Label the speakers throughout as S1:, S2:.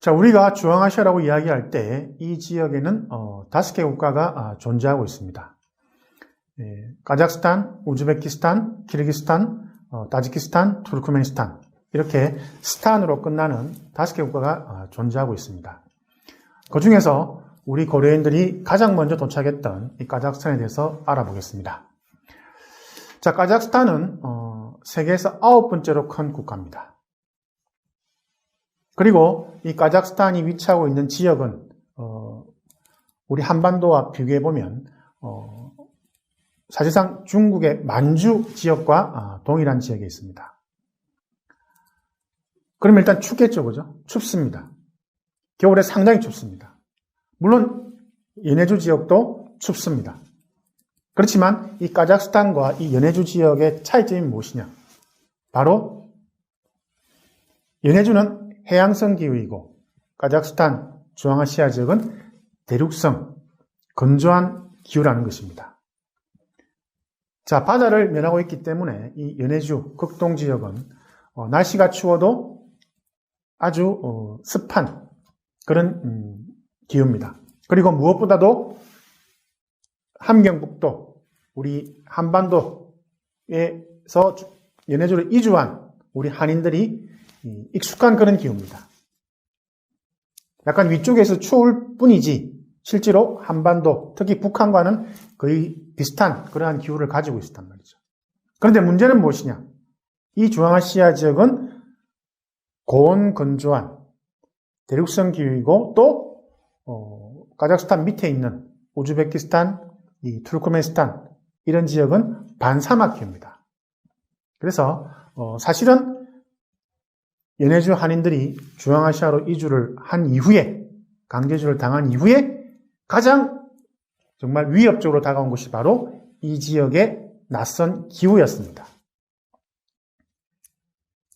S1: 자, 우리가 중앙아시아라고 이야기할 때 이 지역에는 5개 국가가 존재하고 있습니다. 카자흐스탄, 우즈베키스탄, 키르기스탄, 타지키스탄, 투르크메니스탄 이렇게 스탄으로 끝나는 5개 국가가 존재하고 있습니다. 그 중에서 우리 고려인들이 가장 먼저 도착했던 이 카자흐스탄에 대해서 알아보겠습니다. 자, 카자흐스탄은 세계에서 9번째로 큰 국가입니다. 그리고 이 카자흐스탄이 위치하고 있는 지역은 우리 한반도와 비교해보면 사실상 중국의 만주 지역과 동일한 지역에 있습니다. 그럼 일단 춥겠죠, 그죠? 춥습니다. 겨울에 상당히 춥습니다. 물론 연해주 지역도 춥습니다. 그렇지만 이 카자흐스탄과 이 연해주 지역의 차이점이 무엇이냐? 바로 연해주는 해양성 기후이고 카자흐스탄, 중앙아시아 지역은 대륙성, 건조한 기후라는 것입니다. 자, 바다를 면하고 있기 때문에 이 연해주, 극동 지역은 날씨가 추워도 아주 습한 그런 기후입니다. 그리고 무엇보다도 함경북도, 우리 한반도에서 연해주를 이주한 우리 한인들이 익숙한 그런 기후입니다. 약간 위쪽에서 추울 뿐이지 실제로 한반도, 특히 북한과는 거의 비슷한 그러한 기후를 가지고 있었단 말이죠. 그런데 문제는 무엇이냐? 이 중앙아시아 지역은 고온 건조한 대륙성 기후이고 또 카자흐스탄 밑에 있는 우즈베키스탄, 이 투르크메니스탄 이런 지역은 반사막 기후입니다. 그래서 사실은 연해주 한인들이 중앙아시아로 이주를 한 이후에, 강제주를 당한 이후에 가장 정말 위협적으로 다가온 것이 바로 이 지역의 낯선 기후였습니다.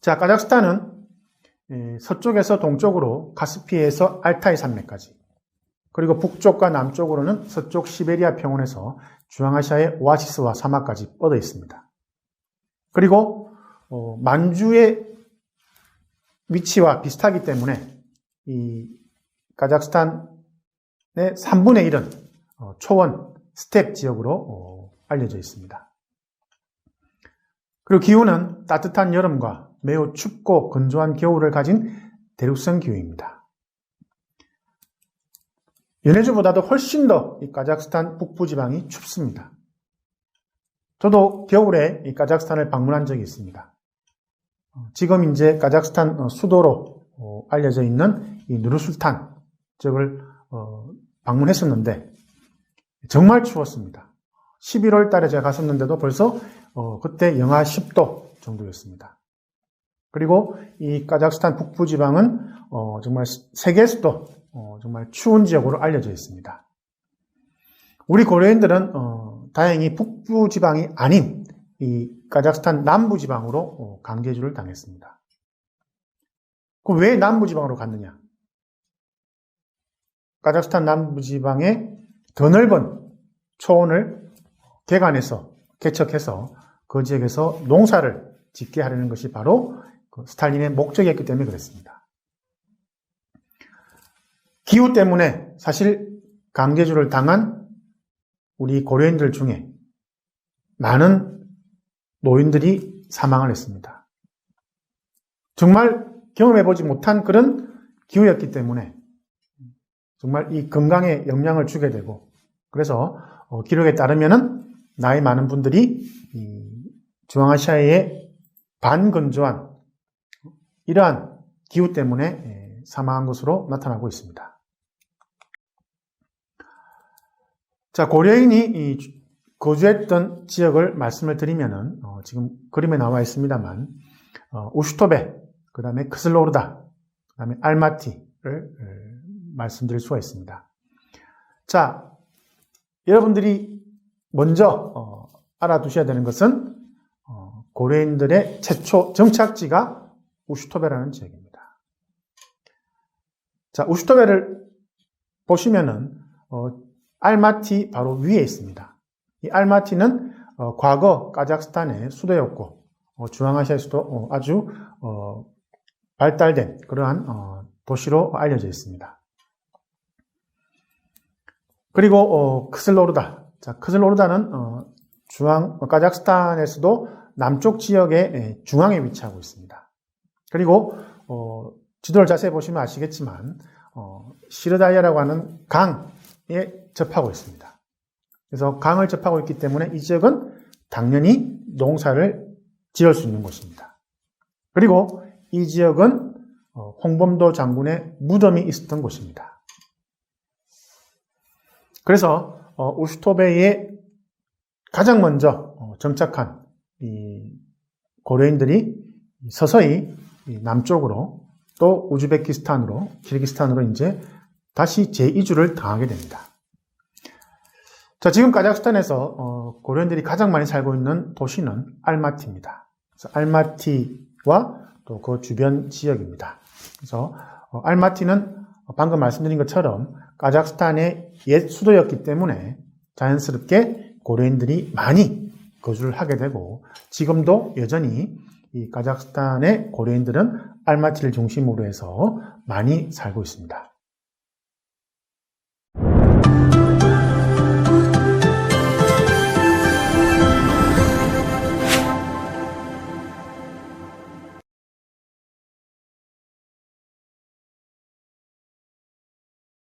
S1: 자, 카자흐스탄은 서쪽에서 동쪽으로 카스피해에서 알타이 산맥까지, 그리고 북쪽과 남쪽으로는 서쪽 시베리아 평원에서 중앙아시아의 오아시스와 사막까지 뻗어 있습니다. 그리고 만주의 위치와 비슷하기 때문에 이 카자흐스탄의 3분의 1은 초원, 스텝 지역으로 알려져 있습니다. 그리고 기후는 따뜻한 여름과 매우 춥고 건조한 겨울을 가진 대륙성 기후입니다. 연해주보다도 훨씬 더 이 카자흐스탄 북부 지방이 춥습니다. 저도 겨울에 이 카자흐스탄을 방문한 적이 있습니다. 지금 이제 카자흐스탄 수도로 알려져 있는 이 누르술탄 쪽을 방문했었는데 정말 추웠습니다. 11월 달에 제가 갔었는데도 벌써 그때 영하 10도 정도였습니다. 그리고 이 카자흐스탄 북부 지방은 정말 세계에서도 정말 추운 지역으로 알려져 있습니다. 우리 고려인들은 다행히 북부 지방이 아닌 이 카자흐스탄 남부지방으로 강제주를 당했습니다. 그럼 왜 남부지방으로 갔느냐? 카자흐스탄 남부지방에 더 넓은 초원을 개척해서 그 지역에서 농사를 짓게 하려는 것이 바로 스탈린의 목적이었기 때문에 그랬습니다. 기후 때문에 사실 강제주를 당한 우리 고려인들 중에 많은 노인들이 사망을 했습니다. 정말 경험해보지 못한 그런 기후였기 때문에 정말 이 건강에 영향을 주게 되고, 그래서 기록에 따르면은 나이 많은 분들이 중앙아시아의 반건조한 이러한 기후 때문에 사망한 것으로 나타나고 있습니다. 자, 고려인이 거주했던 지역을 말씀을 드리면은 지금 그림에 나와 있습니다만 우슈토베, 그 다음에 크슬로르다, 그 다음에 알마티를 말씀드릴 수가 있습니다. 자, 여러분들이 먼저 알아두셔야 되는 것은 고려인들의 최초 정착지가 우슈토베라는 지역입니다. 자, 우슈토베를 보시면은 알마티 바로 위에 있습니다. 이 알마티는 과거 카자흐스탄의 수도였고 중앙아시아에서도 아주 발달된 그러한 도시로 알려져 있습니다. 그리고 크슬로르다. 자, 크슬로르다는 카자흐스탄에서도 남쪽 지역의 중앙에 위치하고 있습니다. 그리고 지도를 자세히 보시면 아시겠지만 시르다리아라고 하는 강에 접하고 있습니다. 그래서 강을 접하고 있기 때문에 이 지역은 당연히 농사를 지을 수 있는 곳입니다. 그리고 이 지역은 홍범도 장군의 무덤이 있었던 곳입니다. 그래서 우스토베이에 가장 먼저 정착한 이 고려인들이 서서히 남쪽으로 또 우즈베키스탄으로, 키르기스탄으로 이제 다시 재이주를 당하게 됩니다. 자, 지금 카자흐스탄에서 고려인들이 가장 많이 살고 있는 도시는 알마티입니다. 그래서 알마티와 또 그 주변 지역입니다. 그래서 알마티는 방금 말씀드린 것처럼 카자흐스탄의 옛 수도였기 때문에 자연스럽게 고려인들이 많이 거주를 하게 되고 지금도 여전히 이 카자흐스탄의 고려인들은 알마티를 중심으로 해서 많이 살고 있습니다.